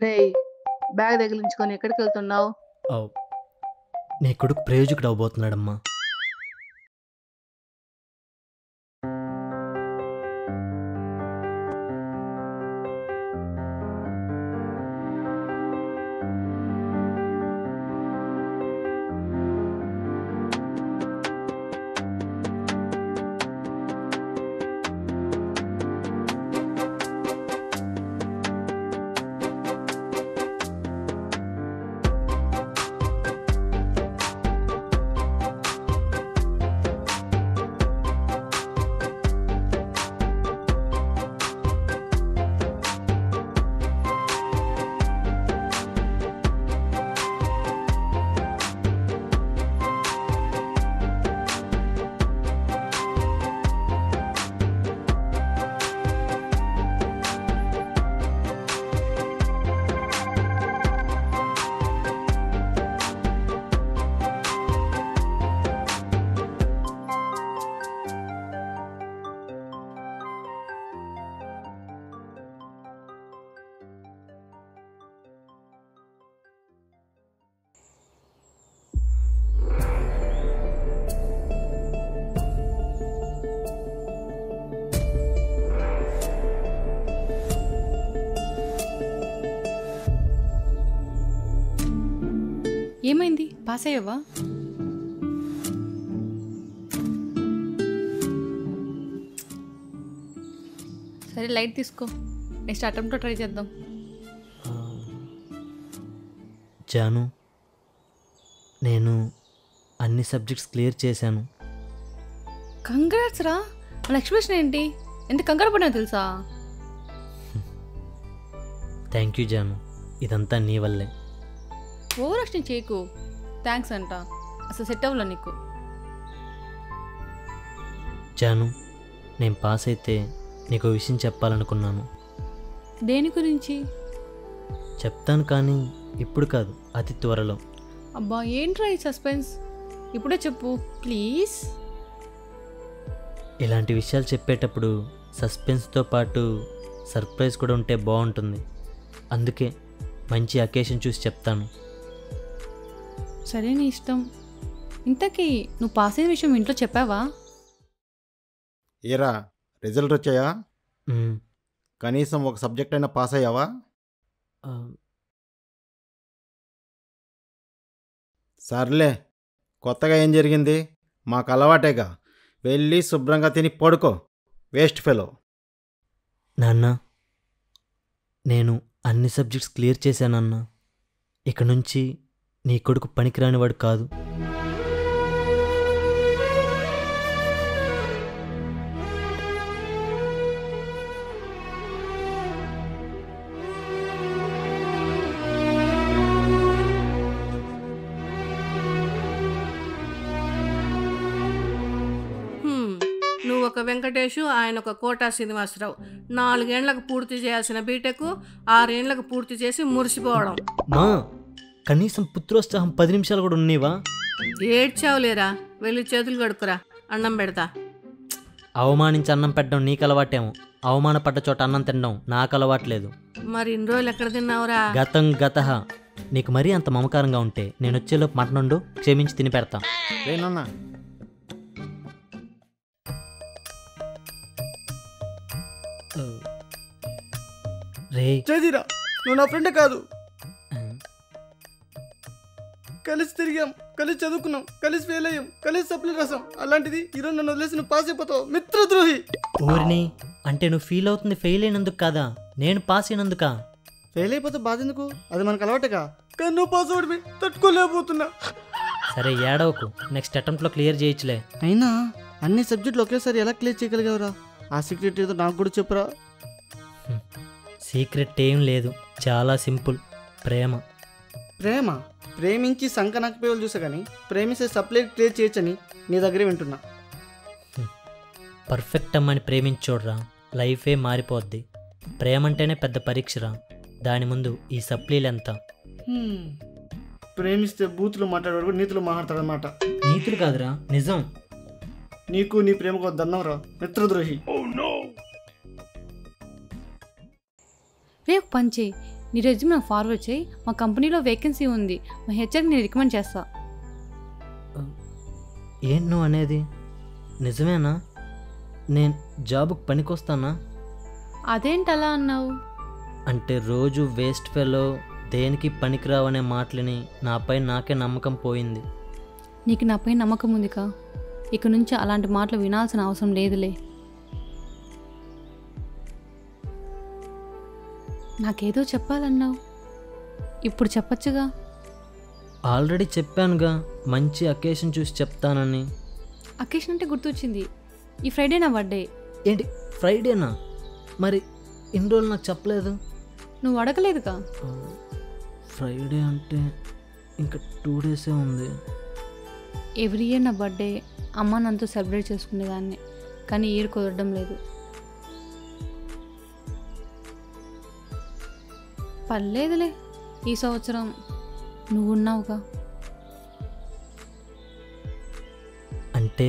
రేయ్, బ్యాగ్ తగిలించుకొని ఎక్కడికెళ్తున్నావు? అవ్ నీ కొడుకు ప్రయోజకుడు అవబోతున్నాడమ్మా. ఏమైంది? పాస్ అయ్యావా? సరే లైట్ తీసుకో, నెక్స్ట్ అటెంప్ట్లో ట్రై చేద్దాం. జాను, నేను అన్ని సబ్జెక్ట్స్ క్లియర్ చేశాను. కంగ్రాట్స్ రా. మన ఎక్స్ప్రెషన్ ఏంటి? ఎంత కంగారు పడినా తెలుసా? థ్యాంక్ యూ జాను, ఇదంతా నీ వల్లే. ఓవర్ యాక్షన్ చేయకు. థ్యాంక్స్ అంట, అసలు సెట్ అవ్వలే నీకు. జాను, నేను పాస్ అయితే నీకు విషయం చెప్పాలనుకున్నాను. దేని గురించి? చెప్తాను కానీ ఇప్పుడు కాదు, అతి త్వరలో. అబ్బా ఏంట్రా ఈ సస్పెన్స్? ఇప్పుడే చెప్పు ప్లీజ్. ఇలాంటి విషయాలు చెప్పేటప్పుడు సస్పెన్స్తో పాటు సర్ప్రైజ్ కూడా ఉంటే బాగుంటుంది. అందుకే మంచి అకేషన్ చూసి చెప్తాను. సరే నీ ఇష్టం. ఇంతకీ నువ్వు పాస్ అయిన విషయం ఇంట్లో చెప్పావా? ఏరా, రిజల్ట్ వచ్చాయా? మ్, కనీసం ఒక సబ్జెక్ట్ అయినా పాస్ అయ్యావా? ఆ, సర్లే, కొత్తగా ఏం జరిగింది? మాకు అలవాటేగా. వెళ్ళి శుభ్రంగా తిని పడుకో, వేస్ట్ ఫెలో. నాన్న, నేను అన్ని సబ్జెక్ట్స్ క్లియర్ చేశానన్నా. ఇక నుంచి నీ కొడుకు పనికిరానివాడు కాదు. నువ్వు ఒక వెంకటేషు, ఆయన ఒక కోటా శ్రీనివాసరావు. 4 ఏళ్లకు పూర్తి చేయాల్సిన బీటెక్ 6 ఏళ్లకు పూర్తి చేసి మురిసిపోవడం. మా కనీసం పుత్రోత్సాహం 10 నిమిషాలు కూడా ఉన్నీవా? ఏడ్చావులేరా, వెళ్ళి చేతులు కడుక్కురా, అన్నం పెడతా. అవమానించి అన్నం పెట్టడం నీకు అలవాటేమో, అవమానపడ్డ చోట అన్నం తినడం నాకు అలవాట్లేదు. మరి ఇన్ని రోజులు ఎక్కడ తిన్నావురా? గతం గతః. నీకు మరీ అంత మమకారంగా ఉంటే నేను వచ్చేలోపు మటన్ వండు, క్షమించి తిని పెడతా. లేనన్నా, రే చదిరా, నువ్వు నా ఫ్రెండే కాదు. కలిసి తిరిగాం, కలిసి చదువుకున్నాం, కలిసి ఫెయిల్ అయ్యాం, కలిసి సప్లై రాసాం. అలాంటిది ఈరోజు నన్ను వదిలేసి నువ్వు పాస్ అయిపోతావు. మిత్రద్రోహి. ఊరిని అంటే నువ్వు ఫీల్ అవుతుంది ఫెయిల్ అయినందుకు కాదా, నేను పాస్ అయినందుకా? ఫెయిల్ అయిపోతే బాధ ఎందుకు? అది మనకు అలవాటేగా. కానీ నువ్వు పాస్ అవడమే తట్టుకోలేకపోతున్నా. సరే ఏడవకు, నెక్స్ట్ అటెంప్ట్లో క్లియర్ చేయొచ్చులే. అయినా అన్ని సబ్జెక్టులు ఒకేసారి ఎలా క్లియర్ చేయగలిగావురా? ఆ సీక్రెట్ ఏదో నాకు కూడా చెప్పురా. సీక్రెట్ ఏం లేదు, చాలా సింపుల్. ప్రేమ. ప్రేమ? ప్రేమించి సంకనాకి పేలు చూసా కానీ ప్రేమిస్తే సప్లై క్లియర్ చేయొచ్చని నీ దగ్గరే వింటున్నా. పర్ఫెక్ట్ అమ్మని ప్రేమించి చూడరా, లైఫే మారిపోద్ది. ప్రేమ అంటేనే పెద్ద పరీక్షరా, దాని ముందు ఈ సప్లీలు ఎంత. ప్రేమిస్తే బూతులు మాట్లాడేవాడు కూడా నీతులు మాట్లాడతాడనమాట. నీతులు కాదురా, నిజం. నీకు నీ ప్రేమకు దన్నవరా మిత్రద్రోహి. రేపు పంచే నీ రెజ్యూమ్ నాకు ఫార్వర్డ్ చేయి. మా కంపెనీలో వేకెన్సీ ఉంది, మా హెచ్ఆర్కి నేను రికమెండ్ చేస్తా. ఏంటి నువ్వు అనేది? నిజమేనా? నేను జాబ్కి పనికొస్తానా? అదేంటి అలా అన్నావు? అంటే రోజు వేస్ట్ ఫెలో, దేనికి పనికిరావనే మాటలని నాపై నాకే నమ్మకం పోయింది. నీకు నాపై నమ్మకం ఉందికా? ఇక నుంచి అలాంటి మాటలు వినాల్సిన అవసరం లేదులే. నాకేదో చెప్పాలన్నావు, ఇప్పుడు చెప్పచ్చుగా. ఆల్రెడీ చెప్పానుగా, మంచి అకేషన్ చూసి చెప్తానని. అకేషన్ అంటే గుర్తొచ్చింది, ఈ ఫ్రైడే నా బర్త్డే. ఏంటి ఫ్రైడేనా? మరి ఇన్ని రోజులు నాకు చెప్పలేదు. నువ్వు అడగలేదుగా. ఫ్రైడే అంటే ఇంకా 2 డేసే ఉంది. ఎవ్రీ ఇయర్ నా బర్త్డే అమ్మ నాతో సెలబ్రేట్ చేసుకునేదాన్ని, కానీ ఇయర్ కుదరడం లేదు. పర్లేదులే, ఈ సంవత్సరం నువ్వున్నావుగా. అంటే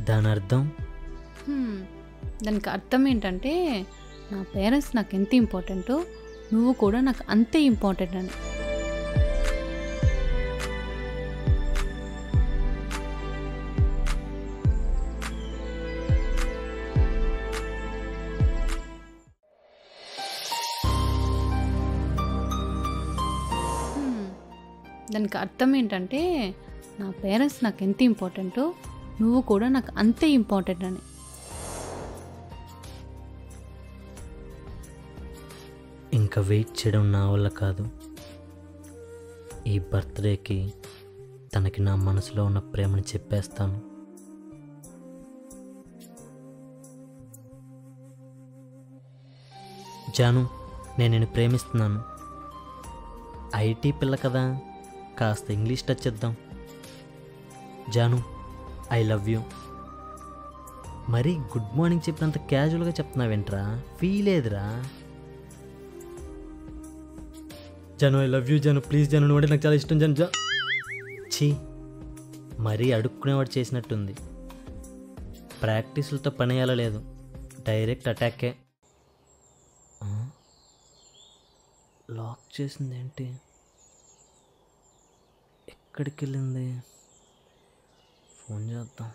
దాని అర్థం? దానికి అర్థం ఏంటంటే నా పేరెంట్స్ నాకు ఎంత ఇంపార్టెంటో నువ్వు కూడా నాకు అంతే ఇంపార్టెంట్ అని. దానికి అర్థం ఏంటంటే నా పేరెంట్స్ నాకు ఎంత ఇంపార్టెంటో నువ్వు కూడా నాకు అంతే ఇంపార్టెంట్ అని. ఇంకా వెయిట్ చేయడం నా వల్ల కాదు. ఈ బర్త్డేకి తనకి నా మనసులో ఉన్న ప్రేమని చెప్పేస్తాను. జాను, నేను నిన్ను ప్రేమిస్తున్నాను. ఐటీ పిల్ల కదా, కాస్త ఇంగ్లీష్ టచ్ ఇద్దాం. Jaanu, I love you. మరీ గుడ్ మార్నింగ్ చెప్పినంత క్యాజువల్గా చెప్తున్నావేంట్రా? ఫీల్ ఏదిరా? Jaanu, I love you Jaanu, please Jaanu, నువ్వు అంటే నాకు చాలా ఇష్టం జాను. ఛీ, మరీ అడుక్కునేవాడు చేసినట్టుంది. ప్రాక్టీసులతో పని అయ్యేలా లేదు, డైరెక్ట్ అటాకే. లాక్ చేసింది ఏంటి? ఎక్కడికి వెళ్ళింది? ఫోన్ చేద్దాం.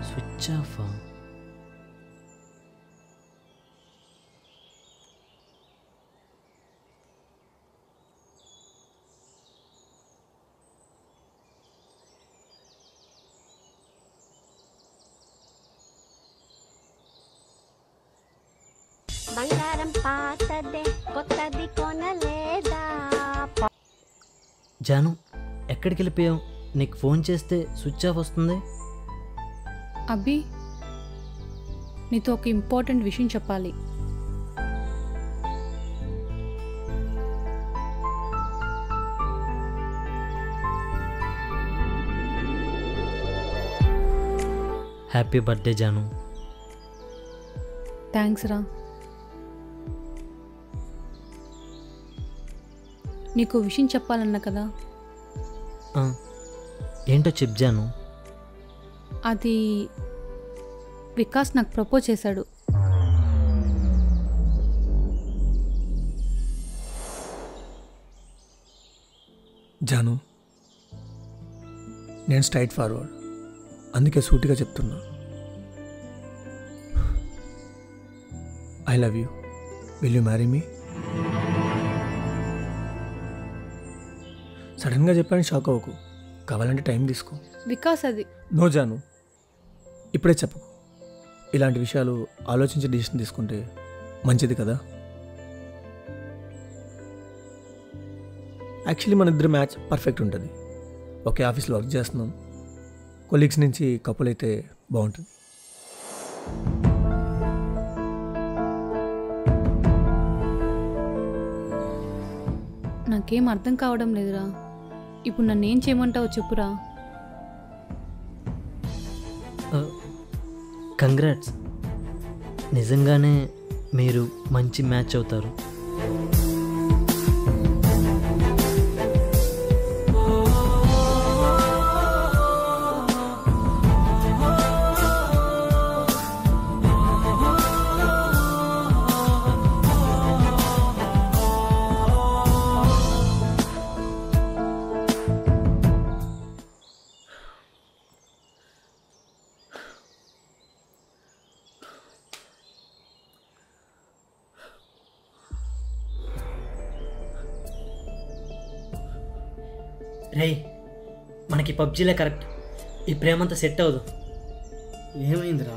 స్విచ్ ఆఫా? బంగారం పాతదే కొత్తది కొనలేదా? జాను, ఎక్కడికి వెళ్ళిపోయావు? నీకు ఫోన్ చేస్తే స్విచ్ ఆఫ్ వస్తుంది. అబ్బి, నీతో ఒక ఇంపార్టెంట్ విషయం చెప్పాలి. Happy birthday Janu. థ్యాంక్స్ రా. నీకు విషయం చెప్పాలన్నా కదా. ఏంటో చెప్పు జాను. అది వికాస్ నాకు ప్రపోజ్ చేశాడు. జాను, నేను స్ట్రైట్ ఫార్వర్డ్, అందుకే సూటిగా చెప్తున్నా. I love you. Will you marry me? సడన్గా చెప్పాను, షాక్ అవ్వకు. కావాలంటే టైం తీసుకో. వికాస్ అది. నో జాను, ఇప్పుడే చెప్పకు. ఇలాంటి విషయాలు ఆలోచించి డిసిషన్ తీసుకుంటే మంచిది కదా. యాక్చువల్లీ మన ఇద్దరు మ్యాచ్ పర్ఫెక్ట్ ఉంటుంది. ఒకే ఆఫీస్లో వర్క్ చేస్తున్నాం, కొలీగ్స్ నుంచి కపుల్ అయితే బాగుంటుంది. నాకేం అర్థం కావడం లేదురా. ఇప్పుడు నన్ను ఏం చేయమంటావో చెప్పురా. కంగ్రాట్స్, నిజంగానే మీరు మంచి మ్యాచ్ అవుతారు. రేయ్, మనకి పబ్జీలే కరెక్ట్. ఈ ప్రేమంతా సెట్ అవ్వదు. ఏమైందిరా?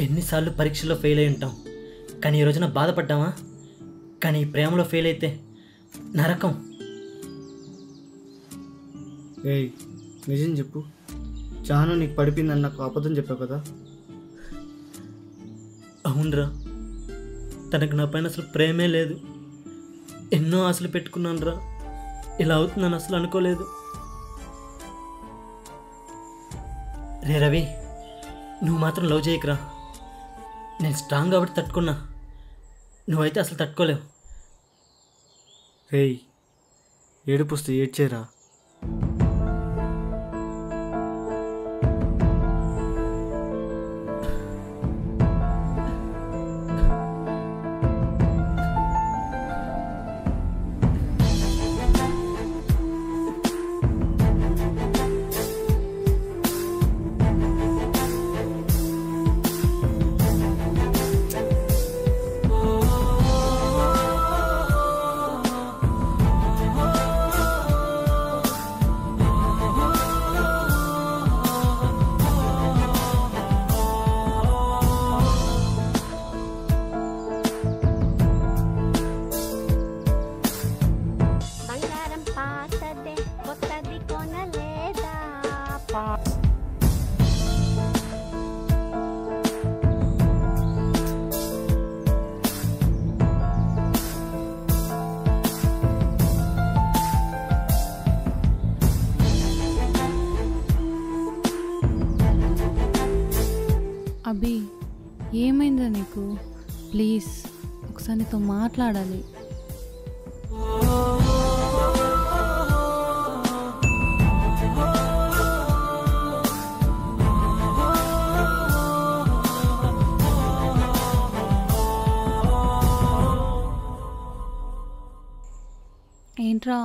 ఎన్నిసార్లు పరీక్షల్లో ఫెయిల్ అయి ఉంటాం, కానీ ఈ రోజున బాధపడ్డామా? కానీ ఈ ప్రేమలో ఫెయిల్ అయితే నరకం. ఏయ్, నిజం చెప్పు. జాను నీకు పడిపోయిందని నాకు అబద్ధం చెప్పావు కదా? అవునరా, తనకు నా పైన అసలు ప్రేమే లేదు. ఎన్నో ఆశలు పెట్టుకున్నాను రా, ఇలా అవుతుందని అసలు అనుకోలేదు. రే రవి, నువ్వు మాత్రం లవ్ చేయకురా. నేను స్ట్రాంగ్ కాబట్టి తట్టుకున్నా, నువ్వైతే అసలు తట్టుకోలేవు. రేయ్, ఏడుపుస్తే ఏడ్చేరా. బంగారం పాతదే కొత్తది కొనలేదా అభి, ఏమైందా నీకు? ప్లీజ్ ఒకసారి నీతో మాట్లాడాలి. ఏంట్రా,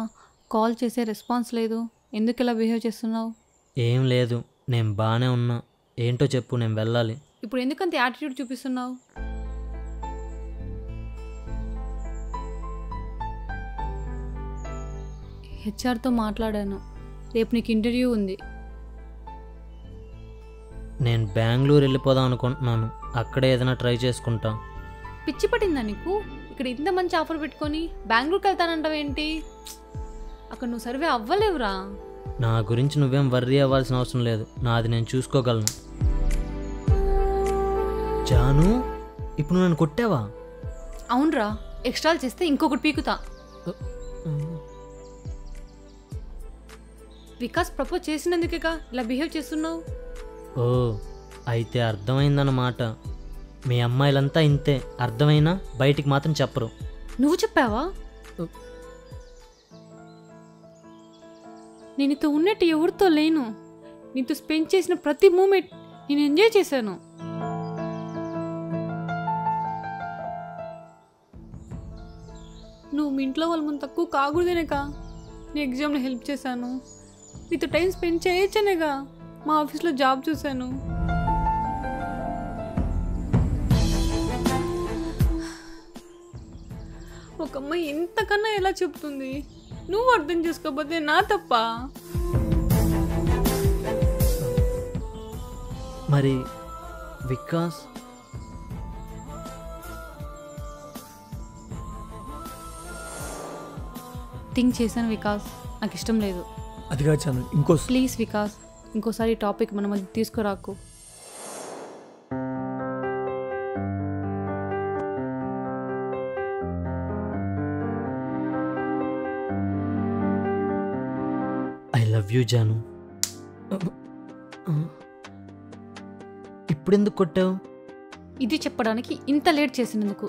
కాల్ చేసే రెస్పాన్స్ లేదు? ఎందుకు ఇలా బిహేవ్ చేస్తున్నావు? ఏం లేదు, నేను బాగానే ఉన్నా. ఏంటో చెప్పు, నేను వెళ్ళాలి. ఇప్పుడు ఎందుకంత యాటిట్యూడ్ చూపిస్తున్నావు? హెచ్ఆర్తో మాట్లాడాను, రేపు నీకు ఇంటర్వ్యూ ఉంది. నేను బెంగళూరు వెళ్ళిపోదాం అనుకుంటున్నాను. అక్కడే ఏదైనా ట్రై చేసుకుంటా. పిచ్చి పట్టిందా నీకు? ఇక్కడ ఇంత మంచి ఆఫర్ పెట్టుకొని బెంగళూరుకి వెళ్తానంటావేంటి? అక్కడ నువ్వు సర్వే అవ్వలేవురా. నా గురించి నువ్వేం వర్రీ అవ్వాల్సిన అవసరం లేదు, నాది నేను చూసుకోగలను. జాను, ఇప్పుడు నన్ను కొట్టావా? అవునరా, ఎక్స్ట్రాలు చేస్తే ఇంకొకటి పీకుతా. వికాస్ ప్రపోజ్ చేసినందుకేగా ఇలా బిహేవ్ చేస్తున్నావు. ఓ, అయితే అర్థమైందన్నమాట. మీ అమ్మాయిలంతా ఇంతే, అర్థమైనా బయటికి మాత్రం చెప్పరు. నువ్వు చెప్పావా? నేను నీతో ఉన్నట్టు ఎవరితో లేను. నీతో స్పెండ్ చేసిన ప్రతి మూమెంట్ నేను ఎంజాయ్ చేశాను. నువ్వు మీ ఇంట్లో వాళ్ళ ముందు తక్కువ కాకూడదేనేగా నీ ఎగ్జామ్లో హెల్ప్ చేశాను. నీతో టైం స్పెండ్ చేయొచ్చనేగా మా ఆఫీస్లో జాబ్ చూశాను. ఒక అమ్మాయి ఎంతకన్నా ఎలా చెప్తుంది? నువ్వు అర్థం చేసుకోకపోతే నా తప్ప. మరి వికాస్? థింక్ చేశాను వికాస్, నాకు ఇష్టం లేదు. అది కాదు చాను, ఇంకో ప్లీజ్ వికాస్, ఇంకోసారి ఈ టాపిక్ మన మధ్య తీసుకురాకు. I love you Janu. ఇప్పుడెందుకు కొట్టావు? ఇది చెప్పడానికి ఇంత లేట్ చేసినందుకు